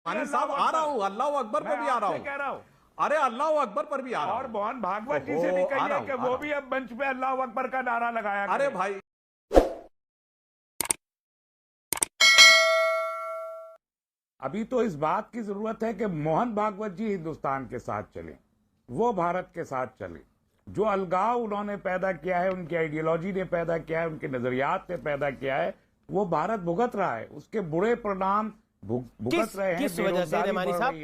मानी साहब आ रहा हूँ, अल्लाह अकबर पर भी आ रहा हूँ, कह रहा हूँ। अरे अल्लाह अकबर पर भी आ रहा हूँ। और मोहन भागवत जी से भी कहिए कि वो भी अब मंच पे अल्लाह अकबर का नारा लगाया। अरे भाई अभी तो इस बात की जरूरत है कि मोहन भागवत जी हिंदुस्तान के साथ चले, वो भारत के साथ चले। जो अलगाव उन्होंने पैदा किया है, उनकी आइडियोलॉजी ने पैदा किया है, उनके नजरियात ने पैदा किया है, वो भारत भुगत रहा है। उसके बुरे परिणाम भुगत रहे हैं। किस वजह से रेमानी साहब?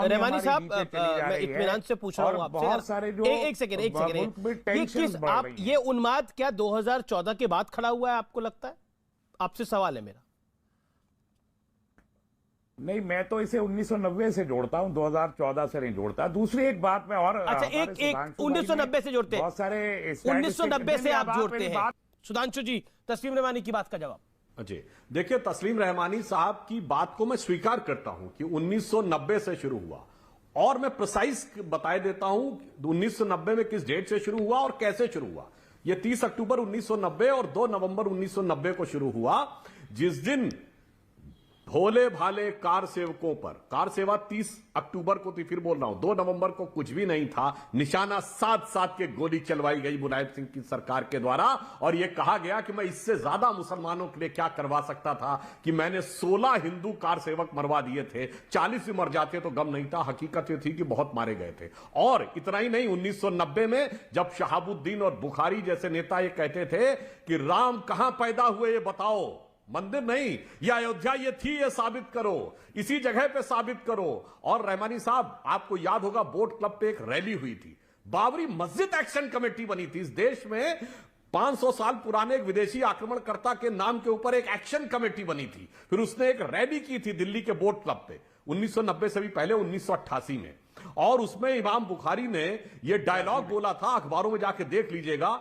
रेमानी साहब, मैं इत्मीनान से पूछ रहा हूँ आपसे, बहुत सारे जो एक सेकंड आप ये उन्माद क्या 2014 के बाद खड़ा हुआ है, आपको लगता है? आपसे सवाल है मेरा। नहीं, मैं तो इसे 1990 से जोड़ता हूं, 2014 से नहीं जोड़ता। दूसरी एक बात मैं और, अच्छा, एक 1990 से जोड़ते हैं, बहुत सारे 1990 से आप जोड़ते हैं। सुधांशु जी, तस्लीम रहमानी की बात का जवाब। जी देखिए, तस्लीम रहमानी साहब की बात को मैं स्वीकार करता हूं कि 1990 से शुरू हुआ, और मैं प्रिसाइज बताए देता हूं 1990 में किस डेट से शुरू हुआ और कैसे शुरू हुआ। यह 30 अक्टूबर 1990 और 2 नवंबर 1990 को शुरू हुआ, जिस दिन भोले भाले कार सेवकों पर, कार सेवा 30 अक्टूबर को थी, फिर बोल रहा हूं 2 नवंबर को कुछ भी नहीं था, निशाना साध साध के गोली चलवाई गई मुलायम सिंह की सरकार के द्वारा, और यह कहा गया कि मैं इससे ज्यादा मुसलमानों के लिए क्या करवा सकता था कि मैंने 16 हिंदू कार सेवक मरवा दिए थे, 40 भी मर जाते तो गम नहीं था। हकीकत यह थी कि बहुत मारे गए थे। और इतना ही नहीं, 1990 में जब शहाबुद्दीन और बुखारी जैसे नेता ये कहते थे कि राम कहां पैदा हुए ये बताओ, मंदिर नहीं, ये अयोध्या ये थी, ये साबित करो, इसी जगह पे साबित करो। और रहमानी साहब, आपको याद होगा बोट क्लब पे एक रैली हुई थी, बाबरी मस्जिद एक्शन कमेटी बनी थी। इस देश में 500 साल पुराने एक विदेशी आक्रमणकर्ता के नाम के ऊपर एक एक्शन कमेटी बनी थी, फिर उसने एक रैली की थी दिल्ली के बोट क्लब पे 1990 से भी पहले 1988 में, और उसमें इमाम बुखारी ने यह डायलॉग बोला था, अखबारों में जाके देख लीजिएगा।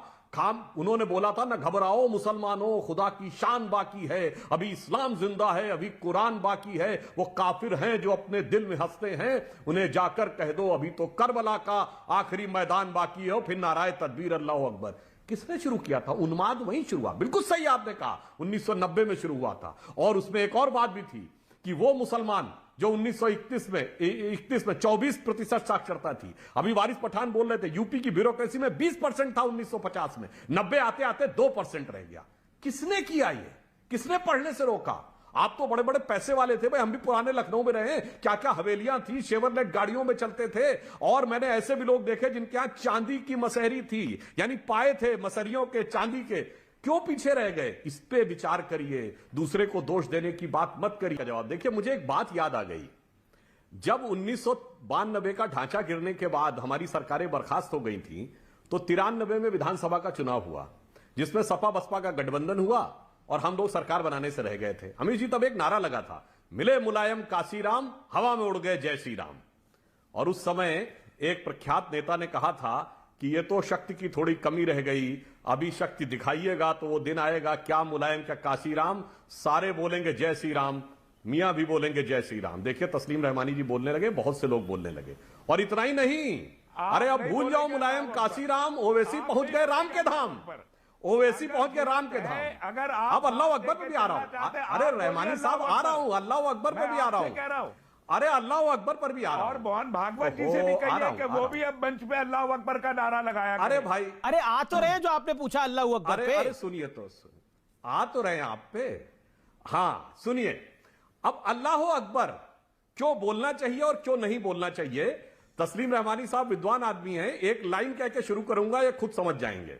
उन्होंने बोला था, ना घबराओ मुसलमानों, खुदा की शान बाकी है, अभी इस्लाम जिंदा है, अभी कुरान बाकी है, वो काफिर हैं जो अपने दिल में हंसते हैं, उन्हें जाकर कह दो अभी तो करबला का आखिरी मैदान बाकी है। फिर नाराए तकबीर अल्लाह अकबर। किसने शुरू किया था? उन्माद वहीं शुरू हुआ। बिल्कुल सही आपने कहा, 1990 में शुरू हुआ था। और उसमें एक और बात भी थी कि वो मुसलमान जो 1931 में 24% साक्षरता थी, अभी वारिस पठान बोल रहे थे यूपी की ब्यूरोक्रेसी में 20% था 1950 में, 90 आते आते 2% रह गया। किसने किया ये? किसने पढ़ने से रोका? आप तो बड़े बड़े पैसे वाले थे भाई, हम भी पुराने लखनऊ में रहे, क्या क्या हवेलियां थी, शेवरलेट गाड़ियों में चलते थे, और मैंने ऐसे भी लोग देखे जिनके यहां चांदी की मसहरी थी, यानी पाए थे मसहरियों के, चांदी के। क्यों पीछे रह गए? इस पे विचार करिए, दूसरे को दोष देने की बात मत करिए। जवाब देखिए, मुझे एक बात याद आ गई, जब 1992 का ढांचा गिरने के बाद हमारी सरकारें बर्खास्त हो गई थी, तो 93 में विधानसभा का चुनाव हुआ, जिसमें सपा बसपा का गठबंधन हुआ और हम लोग सरकार बनाने से रह गए थे। अमीर जी, तब एक नारा लगा था, मिले मुलायम काशीराम, हवा में उड़ गए जय श्री राम। और उस समय एक प्रख्यात नेता ने कहा था कि ये तो शक्ति की थोड़ी कमी रह गई, अभी शक्ति दिखाइएगा तो वो दिन आएगा, क्या मुलायम क्या काशीराम, सारे बोलेंगे जय श्री राम, मियां भी बोलेंगे जय श्री राम। देखिए, तस्लीम रहमानी जी बोलने लगे, बहुत से लोग बोलने लगे। और इतना ही नहीं, अरे अब भूल जाओ मुलायम काशीराम, ओवैसी पहुंच गए राम के धाम, ओवैसी पहुंच गए राम के धाम। अगर अब अल्लाह अकबर पे भी आ रहा हूं, अरे रहमानी साहब आ रहा हूं, अल्लाह अकबर पे भी आ रहा हूं, अरे अल्लाह अकबर पर भी आ रहा हूं। और मोहन भागवत जी से भी कहिए कि वो भी अब मंच पे अल्लाह अकबर का नारा लगाया। अरे भाई, अरे आ तो रहे जो आपने पूछा अल्लाह अकबर पे। अरे सुनिए तो, आ तो रहे हैं आप पे। हाँ सुनिए, अब अल्लाह अकबर क्यों बोलना चाहिए और क्यों नहीं बोलना चाहिए, तस्लीम रहमानी साहब विद्वान आदमी हैं, एक लाइन कह के शुरू करूंगा, ये खुद समझ जाएंगे।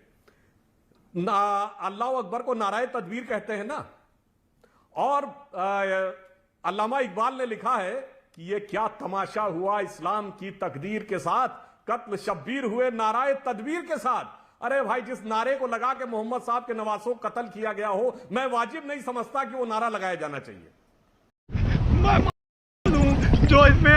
अल्लाह अकबर को नाराए तदबीर कहते हैं ना, और अल्लामा इकबाल ने लिखा है कि ये क्या तमाशा हुआ इस्लाम की तकदीर के साथ, कत्ल शब्बीर हुए नाराए तदबीर के साथ। अरे भाई, जिस नारे को लगा के मोहम्मद साहब के नवासों को कत्ल किया गया हो, मैं वाजिब नहीं समझता कि वो नारा लगाया जाना चाहिए। जो इसमें